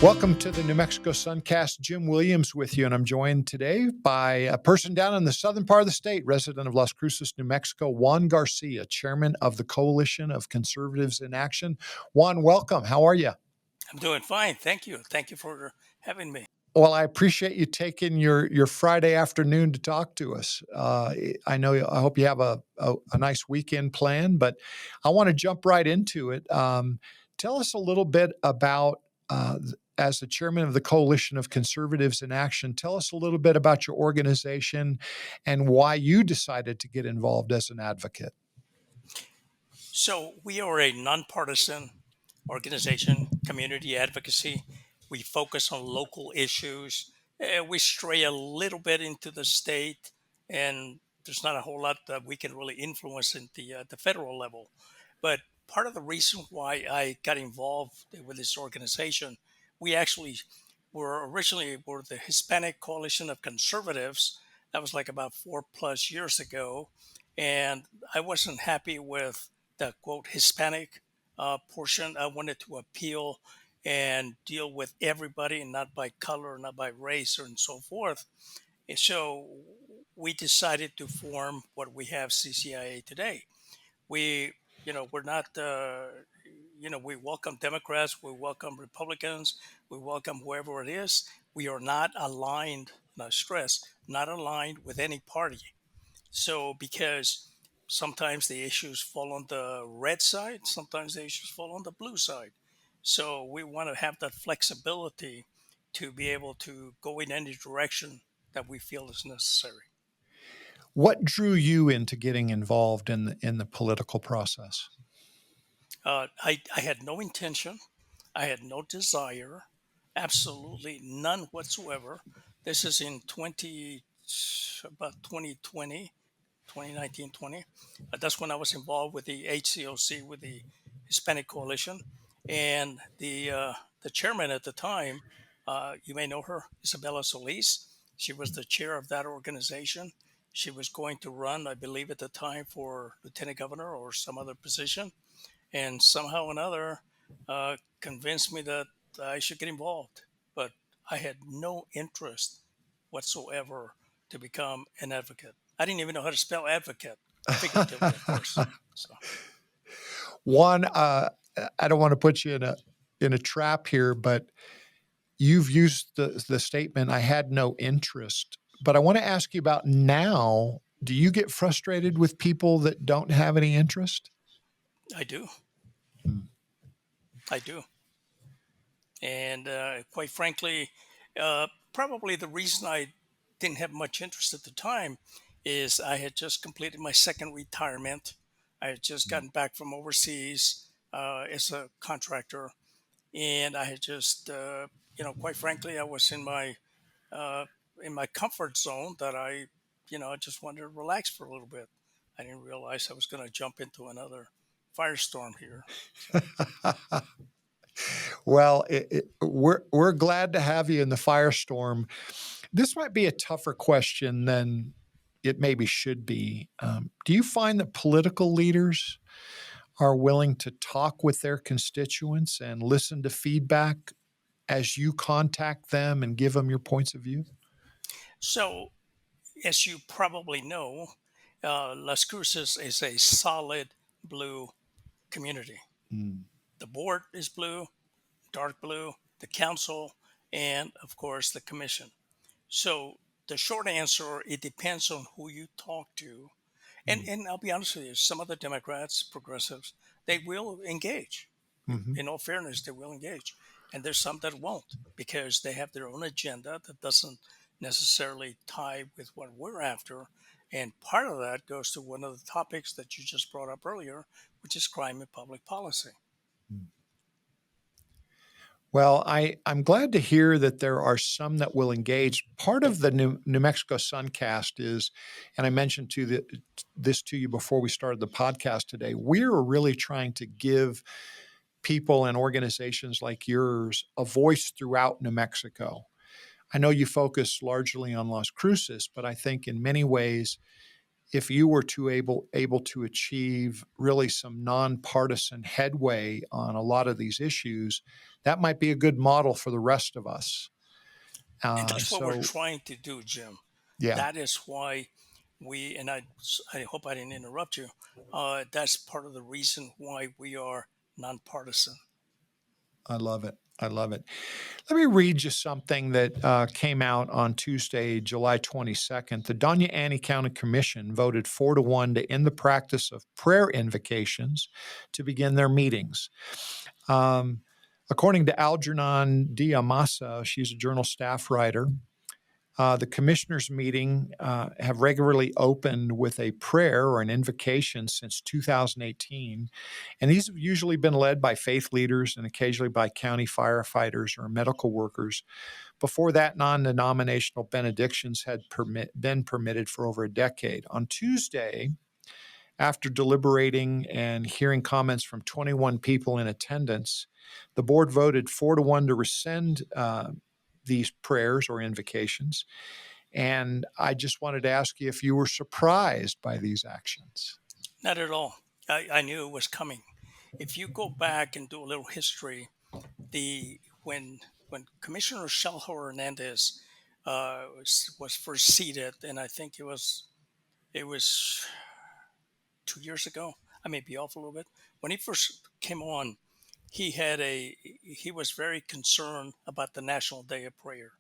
Welcome to the New Mexico Suncast. Jim Williams with you, and I'm joined today by a person down in the southern part of the state, resident of Las Cruces, New Mexico, Juan Garcia, chairman of the Coalition of Conservatives in Action. Juan, welcome. How are you? I'm doing fine. Thank you. Thank you for having me. Well, I appreciate you taking your Friday afternoon to talk to us. I hope you have a nice weekend plan, but I want to jump right into it. Tell us a little bit about, as the chairman of the Coalition of Conservatives in Action, tell us a little bit about your organization and why you decided to get involved as an advocate. So, we are a nonpartisan organization, community advocacy. We focus on local issues. We stray a little bit into the state, and there's not a whole lot that we can really influence at the federal level. But part of the reason why I got involved with this organization, we actually were the Hispanic Coalition of Conservatives. That was like about 4+ years ago, and I wasn't happy with the quote Hispanic portion. I wanted to appeal and deal with everybody, and not by color, not by race, and so forth. And so we decided to form what we have, CCIA today. We, we're not, we welcome Democrats, we welcome Republicans, we welcome whoever it is. We are not aligned, not stress, not aligned with any party. So because sometimes the issues fall on the red side, sometimes the issues fall on the blue side. So we want to have that flexibility to be able to go in any direction that we feel is necessary. What drew you into getting involved in the political process? I had no intention, I had no desire, absolutely none whatsoever. This is in about 2020, 2019, 20. That's when I was involved with the HCOC, with the Hispanic Coalition, and the chairman at the time, you may know her, Isabella Solis. She was the chair of that organization. She was going to run, I believe, at the time for lieutenant governor or some other position, and somehow or another convinced me that I should get involved. But I had no interest whatsoever to become an advocate. I didn't even know how to spell advocate, figuratively, of course. So. One, I don't want to put you in a trap here, but you've used the statement, I had no interest. But I want to ask you about now. Do you get frustrated with people that don't have any interest? I do. Hmm. I do. And quite frankly, probably the reason I didn't have much interest at the time is I had just completed my second retirement. I had just gotten back from overseas as a contractor, and I had just, quite frankly, I was in my comfort zone that I just wanted to relax for a little bit. I didn't realize I was going to jump into another firestorm here. So. Well, we're glad to have you in the firestorm. This might be a tougher question than it maybe should be. Do you find that political leaders are willing to talk with their constituents and listen to feedback as you contact them and give them your points of view? So, as you probably know, Las Cruces is a solid blue community. Mm. The board is blue, dark blue, the council, and of course the commission. So the short answer, it depends on who you talk to. And I'll be honest with you, some of the Democrats, progressives, they will engage. Mm-hmm. In all fairness, they will engage. And there's some that won't because they have their own agenda that doesn't necessarily tie with what we're after. And part of that goes to one of the topics that you just brought up earlier, which is crime and public policy. Well, I'm glad to hear that there are some that will engage. Part of the New Mexico Suncast is, and I mentioned this to you before we started the podcast today, we're really trying to give people and organizations like yours a voice throughout New Mexico. I know you focus largely on Las Cruces, but I think in many ways if you were to able to achieve really some nonpartisan headway on a lot of these issues, that might be a good model for the rest of us. And that's what we're So trying to do, Jim. yeah, That is why and I hope I didn't interrupt you. That's part of the reason why we are nonpartisan. I love it. I love it. Let me read you something that came out on Tuesday, July 22nd. The Doña Annie County Commission voted 4-1 to end the practice of prayer invocations to begin their meetings. Um, According to Algernon Diamasa, she's a journal staff writer. The commissioners' meeting have regularly opened with a prayer or an invocation since 2018, and these have usually been led by faith leaders and occasionally by county firefighters or medical workers. Before that, non-denominational benedictions had been permitted for over a decade. On Tuesday, after deliberating and hearing comments from 21 people in attendance, the board voted 4-1 to rescind these prayers or invocations. And I just wanted to ask you if you were surprised by these actions. Not at all. I knew it was coming. If you go back and do a little history, the when Commissioner Shalho Hernandez was first seated, and I think it was 2 years ago. I may be off a little bit. When he first came on, he was very concerned about the National Day of Prayer.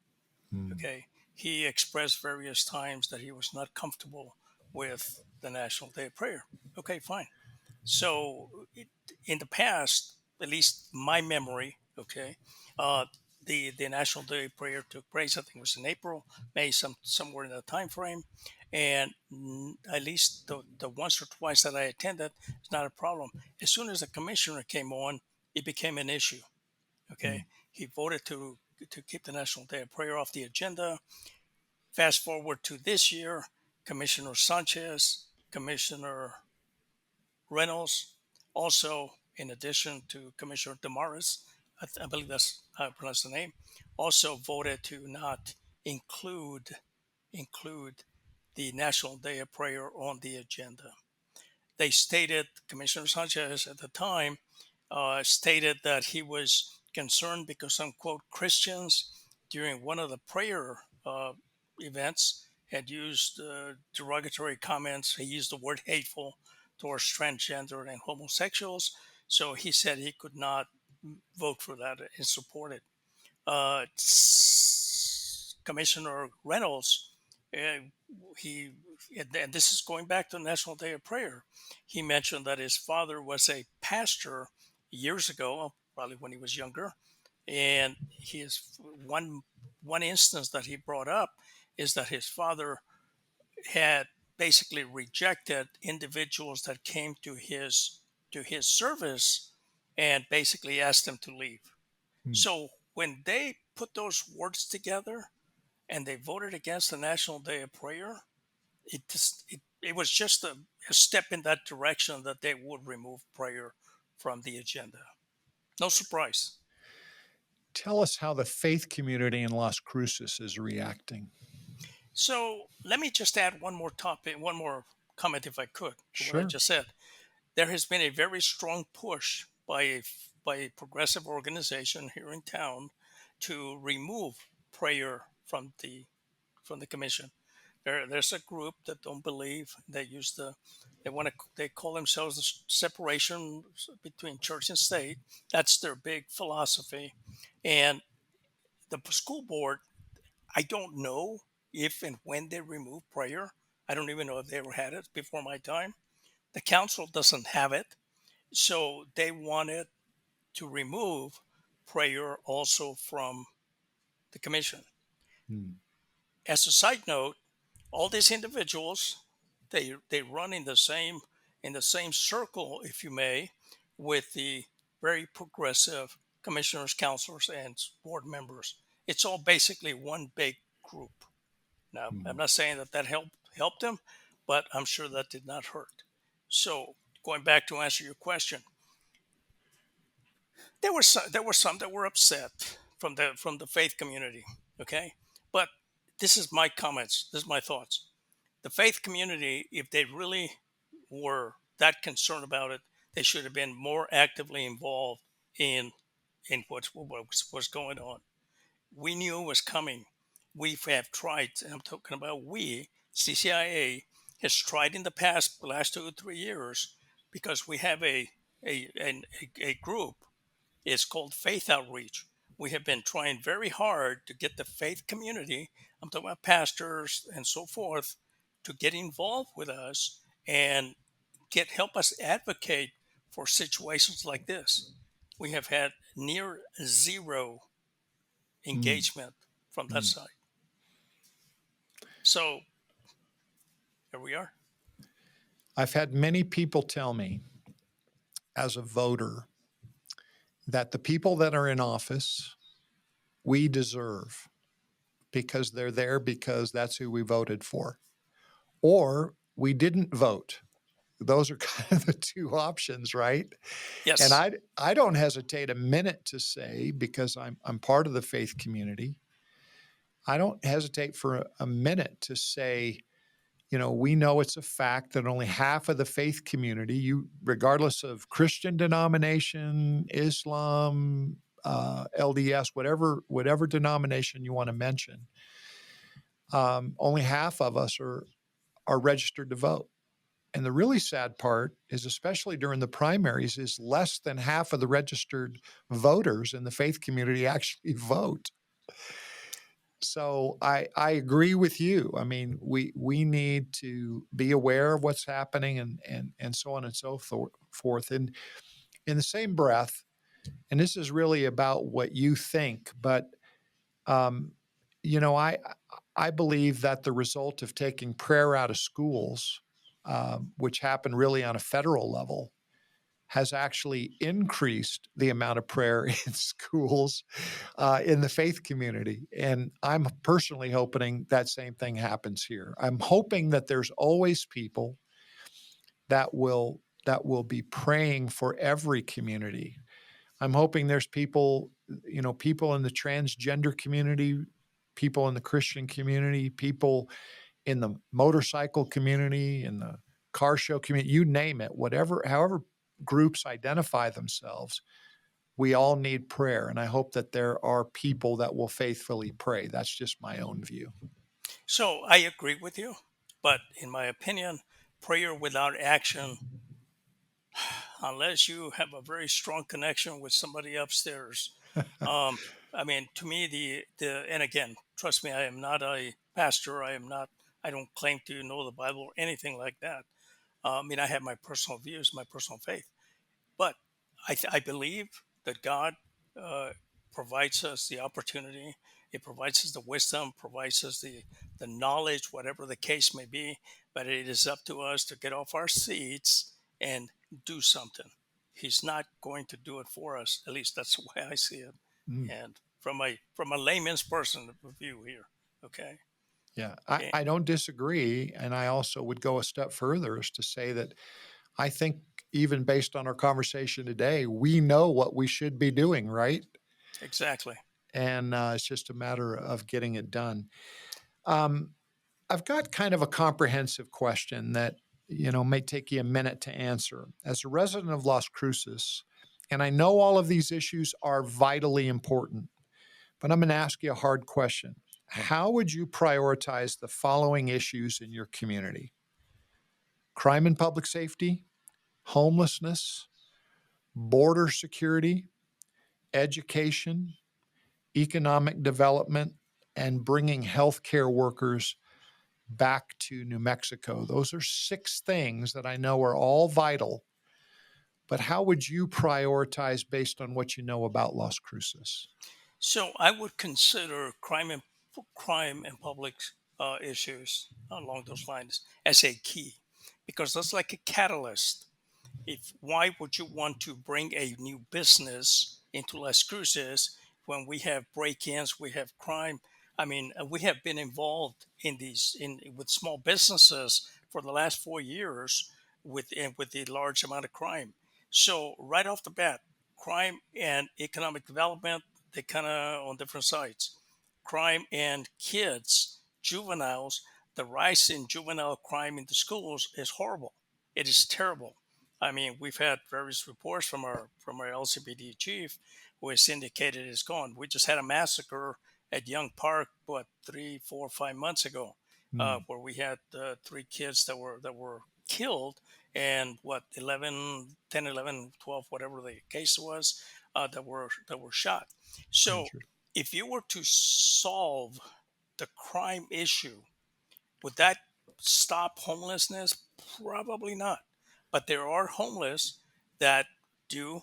Hmm. Okay, he expressed various times that he was not comfortable with the National Day of Prayer. Okay, fine. So in the past, at least my memory, okay, uh, the National Day of Prayer took place. I think it was in April, May, somewhere in that time frame, and at least the once or twice that I attended, it's not a problem. As soon as the commissioner came on, it became an issue. Hmm. Okay, he voted to keep the National Day of Prayer off the agenda. Fast forward to this year, Commissioner Sanchez, Commissioner Reynolds, also in addition to Commissioner Damaris, I believe that's how I pronounce the name, also voted to not include the National Day of Prayer on the agenda. They stated, Commissioner Sanchez at the time stated that he was concerned because some, quote, Christians during one of the prayer events had used derogatory comments. He used the word hateful towards transgender and homosexuals. So he said he could not vote for that and support it. uh, Commissioner Reynolds, uh, he, and this is going back to National Day of Prayer. He mentioned that his father was a pastor years ago, probably when he was younger, and his one instance that he brought up is that his father had basically rejected individuals that came to his service and basically asked them to leave. Hmm. So when they put those words together and they voted against the National Day of Prayer, it was just a step in that direction that they would remove prayer from the agenda. No surprise. Tell us how the faith community in Las Cruces is reacting. So let me just add one more topic, one more comment, if I could, to what I Sure. just said. There has been a very strong push by a progressive organization here in town to remove prayer from the commission. There's a group that don't believe. They call themselves the separation between church and state. That's their big philosophy. And the school board, I don't know if and when they remove prayer. I don't even know if they ever had it before my time. The council doesn't have it. So they wanted to remove prayer also from the commission. Hmm. As a side note, all these individuals, they run in the same circle, if you may, with the very progressive commissioners, counselors, and board members. It's all basically one big group. Now, I'm Hmm. not saying that helped them, but I'm sure that did not hurt. So, going back to answer your question, there were some that were upset from the faith community. Okay, but this is my comments. This is my thoughts. The faith community, if they really were that concerned about it, they should have been more actively involved in what's going on. We knew it was coming. We have tried, and I'm talking about we, CCIA, has tried in the past, the last 2 or 3 years, because we have a group. It's called Faith Outreach. We have been trying very hard to get the faith community, I'm talking about pastors and so forth, to get involved with us and help us advocate for situations like this. We have had near zero Mm, engagement from that mm. side. So here we are. I've had many people tell me as a voter that the people that are in office we deserve because they're there because that's who we voted for, or we didn't vote. Those are kind of the two options, right? And Yes. I don't hesitate a minute to say, because I'm part of the faith community, I don't hesitate for a minute to say, we know it's a fact that only half of the faith community, regardless of Christian denomination, Islam, LDS, whatever denomination you want to mention, only half of us are registered to vote. And the really sad part is, especially during the primaries, is less than half of the registered voters in the faith community actually vote. So I agree with you. I mean, we need to be aware of what's happening and so on and so forth. And in the same breath, and this is really about what you think, but um, you know, I believe that the result of taking prayer out of schools, which happened really on a federal level, has actually increased the amount of prayer in schools in the faith community. And I'm personally hoping that same thing happens here. I'm hoping that there's always people that will be praying for every community. I'm hoping there's people, people in the transgender community, people in the Christian community, people in the motorcycle community, in the car show community, you name it, however groups identify themselves, we all need prayer. And I hope that there are people that will faithfully pray. That's just my own view. So I agree with you. But in my opinion, prayer without action, unless you have a very strong connection with somebody upstairs, um, I mean, to me, and again, trust me, I am not a pastor. I don't claim to know the Bible or anything like that. I mean, I have my personal views, my personal faith. But I believe that God uh, provides us the opportunity. It provides us the wisdom, provides us the knowledge, whatever the case may be. But it is up to us to get off our seats and do something. He's not going to do it for us. At least that's the way I see it. Mm, And from a layman's person view here, okay. yeah, I, Eh, I don't disagree. And I also would go a step further as to say that I think, even based on our conversation today, we know what we should be doing, right? exactly. And it's just a matter of getting it done. Um, I've got kind of a comprehensive question that, may take you a minute to answer. As a resident of Las Cruces, and I know all of these issues are vitally important, but I'm going to ask you a hard question. How would you prioritize the following issues in your community? Crime and public safety, homelessness, border security, education, economic development, and bringing healthcare workers back to New Mexico. Those are 6 things that I know are all vital. But how would you prioritize based on what you know about Las Cruces? So I would consider crime and public issues along those lines as a key, because that's like a catalyst. If Why would you want to bring a new business into Las Cruces when we have break-ins, we have crime? I mean, we have been involved in with small businesses for the last 4 years with the large amount of crime. So right off the bat, crime and economic development, they kind of on different sides. Crime and kids, juveniles, the rise in juvenile crime in the schools is horrible. It is terrible. I mean, we've had various reports from our LCPD chief, who has indicated it's gone. We just had a massacre at Young Park, what, 3, 4, 5 months ago, Mm, where we had three kids that were killed, and what, 11, 10, 11, 12, whatever the case was, that were shot. So injured. if you were to solve the crime issue, would that stop homelessness? Probably not. But there are homeless that do,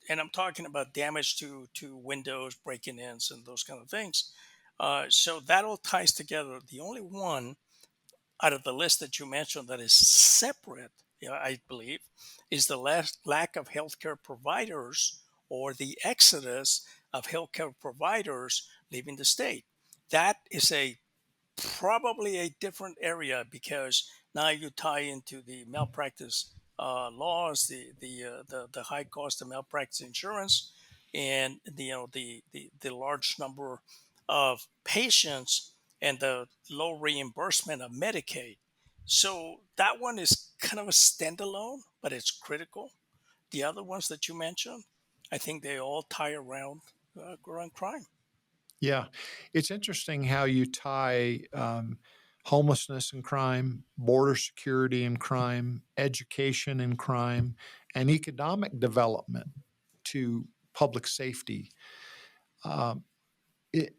and I'm talking about damage to windows, breaking ins, and those kind of things. So that all ties together. The only one out of the list that you mentioned that is separate, I believe, is the lack of healthcare providers, or the exodus of healthcare providers leaving the state. That is a probably a different area, because now you tie into the malpractice laws, the high cost of malpractice insurance, and the large number of patients, and the low reimbursement of Medicaid. So that one is kind of a standalone, but it's critical. The other ones that you mentioned, I think they all tie around crime. Yeah. It's interesting how you tie homelessness and crime, border security and crime, education and crime, and economic development to public safety. Um, it,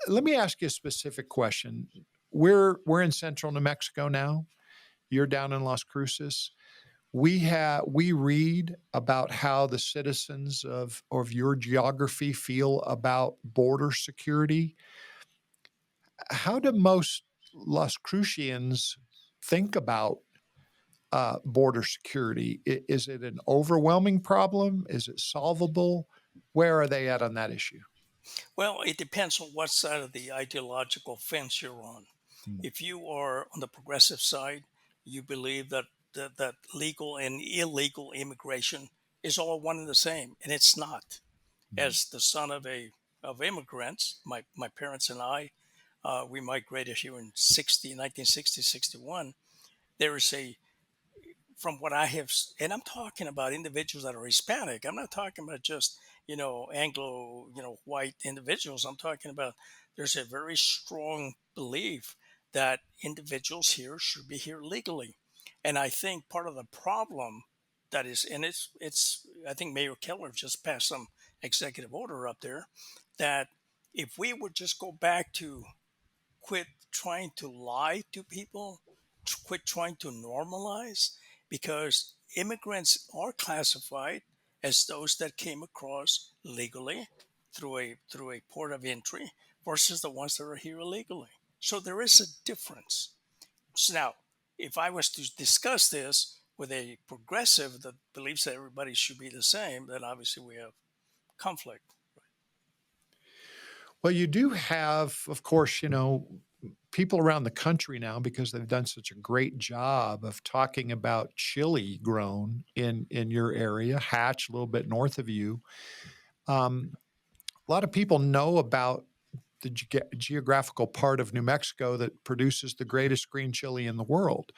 Let me ask you a specific question. We're in central New Mexico now. You're down in Las Cruces. We read about how the citizens of your geography feel about border security. How do most Las Crucians think about border security? Is it an overwhelming problem? Is it solvable? Where are they at on that issue? Well, it depends on what side of the ideological fence you're on. Mm, If you are on the progressive side, you believe that legal and illegal immigration is all one and the same, and it's not. mm. As the son of immigrants, my parents and I, we migrated here in 1960, 61. There is a from what I have, and I'm talking about individuals that are Hispanic. I'm not talking about just, Anglo, white individuals. I'm talking about, there's a very strong belief that individuals here should be here legally. And I think part of the problem that is, and I think Mayor Keller just passed some executive order up there, that if we would just go back to quit trying to lie to people, quit trying to normalize, because immigrants are classified as those that came across legally through a port of entry, versus the ones that are here illegally. So there is a difference. So now, if I was to discuss this with a progressive that believes that everybody should be the same, then obviously we have conflict. Well, you do have, of course, people around the country now, because they've done such a great job of talking about chili grown in your area, Hatch, a little bit north of you. A lot of people know about the geographical part of New Mexico that produces the greatest green chili in the world.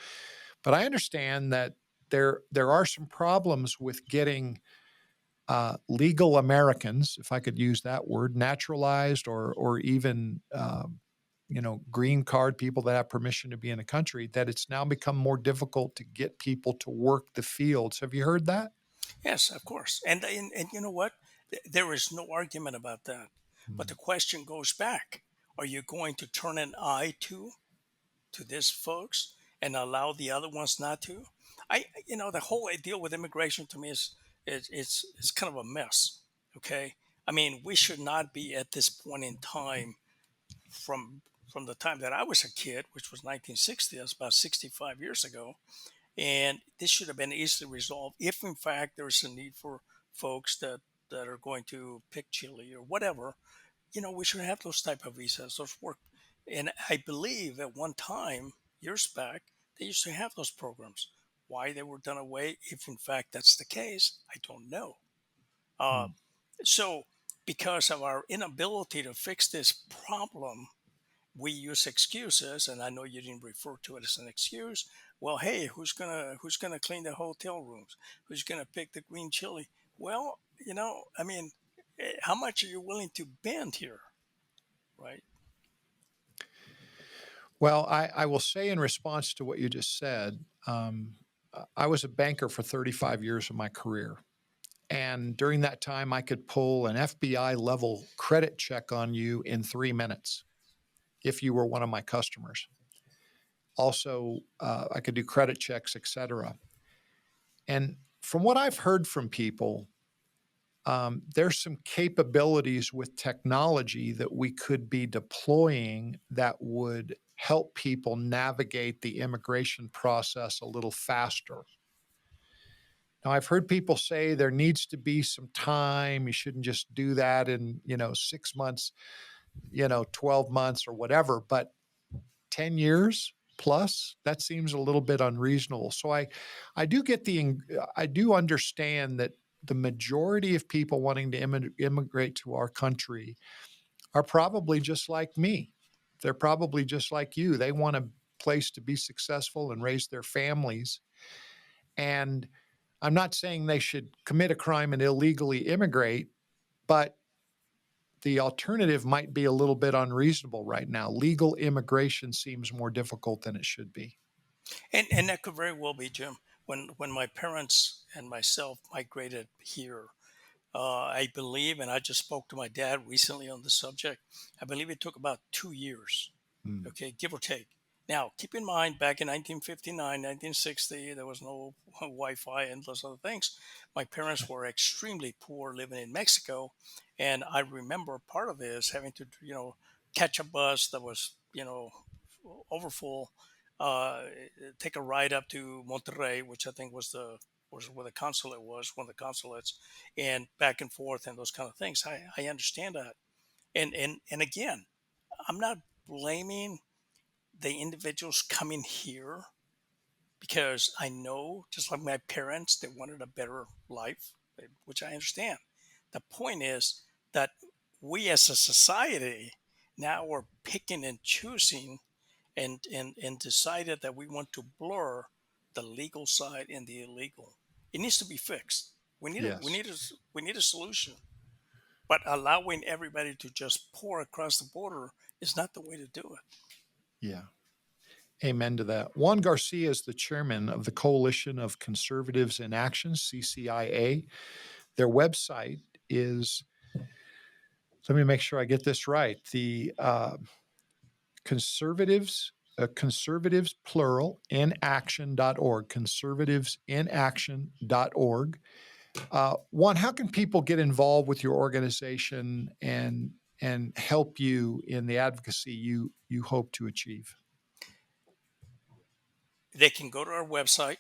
But I understand that there are some problems with getting legal Americans, if I could use that word, naturalized, or even green card people that have permission to be in a country. That it's now become more difficult to get people to work the fields. Have you heard that? Yes, of course. And you know what? There is no argument about that. But Mm, the question goes back. Are you going to turn an eye to this folks and allow the other ones not to? The whole deal with immigration to me is kind of a mess. Okay? I mean, we should not be at this point in time, from the time that I was a kid, which was 1960, that's about 65 years ago, and this should have been easily resolved if, in fact, there's a need for folks that are going to pick chili or whatever. We should have those type of visas, those work. And I believe at one time, years back, they used to have those programs. Why they were done away, if in fact that's the case, I don't know. Uh, mm, so, because of our inability to fix this problem, we use excuses, and I know you didn't refer to it as an excuse. Well, hey, who's gonna clean the hotel rooms? Who's gonna pick the green chili? Well, I mean, how much are you willing to bend here, right? Well, I will say in response to what you just said, I was a banker for 35 years of my career. And during that time, I could pull an FBI level credit check on you in 3 minutes if you were one of my customers. Also, I could do credit checks, et cetera. And from what I've heard from people, there's some capabilities with technology that we could be deploying that would help people navigate the immigration process a little faster. Now, I've heard people say there needs to be some time. You shouldn't just do that in, 6 months, 12 months or whatever. But 10 years plus, that seems a little bit unreasonable. So I do get I do understand that the majority of people wanting to immigrate to our country are probably just like me. They're probably just like you. They want a place to be successful and raise their families. And I'm not saying they should commit a crime and illegally immigrate, but the alternative might be a little bit unreasonable right now. Legal immigration seems more difficult than it should be. And that could very well be, Jim. When my parents and myself migrated here, I believe, and I just spoke to my dad recently on the subject. I believe it took about 2 years, Mm. okay, give or take. Now, keep in mind, back in 1959, 1960, there was no Wi-Fi and those other things. My parents were extremely poor living in Mexico, and I remember part of this having to, catch a bus that was, overfull, uh, take a ride up to Monterrey, which I think was where the consulate was, one of the consulates, and back and forth and those kind of things. I understand that, and again, I'm not blaming the individuals coming here because I know, just like my parents, they wanted a better life, which I understand. The point is that we as a society now are picking and choosing and decided that we want to blur the legal side and the illegal. It needs to be fixed. Yes. We need a solution. But allowing everybody to just pour across the border is not the way to do it. Yeah. Amen to that. Juan Garcia is the chairman of the Coalition of Conservatives in Action, CCIA. Their website is, let me make sure I get this right, the conservatives plural in action.org, conservativesinaction.org. Juan, how can people get involved with your organization and help you in the advocacy you hope to achieve? They can go to our website.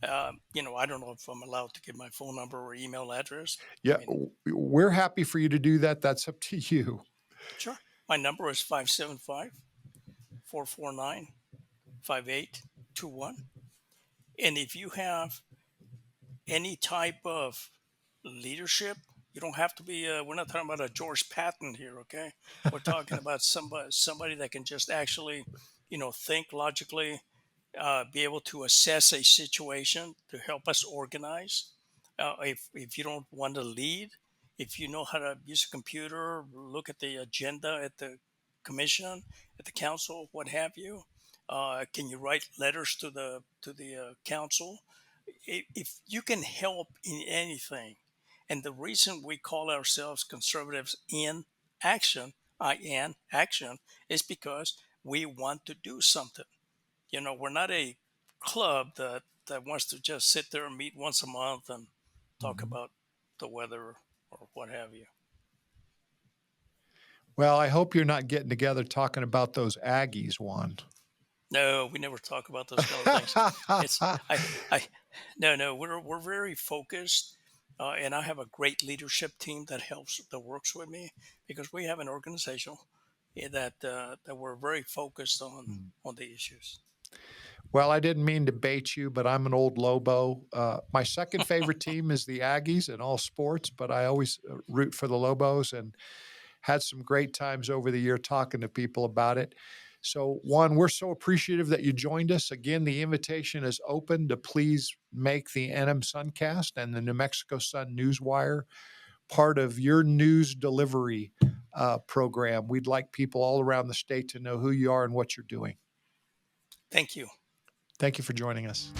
I don't know if I'm allowed to give my phone number or email address. I Yeah, mean, we're happy for you to do that. That's up to you. sure. My number is 575-449-5821. And if you have any type of leadership, you don't have to be, we're not talking about a George Patton here, okay? We're talking about somebody that can just actually, think logically, be able to assess a situation to help us organize. If you don't want to lead, if you know how to use a computer, look at the agenda at the commission, at the council, what have you, can you write letters to the council? If you can help in anything, and the reason we call ourselves conservatives in action, in action, is because we want to do something. We're not a club that wants to just sit there and meet once a month and talk Mhm. about the weather or what have you. Well, I hope you're not getting together talking about those Aggies, Juan. No, we never talk about those kind of things. It's I no no we're very focused, and I have a great leadership team that works with me because we have an organization that we're very focused Mm. on the issues. Well, I didn't mean to bait you, but I'm an old Lobo. My second favorite team is the Aggies in all sports, but I always root for the Lobos. And had some great times over the year talking to people about it. So, Juan, we're so appreciative that you joined us. Again, the invitation is open to please make the NM Suncast and the New Mexico Sun Newswire part of your news delivery program. We'd like people all around the state to know who you are and what you're doing. Thank you. Thank you for joining us.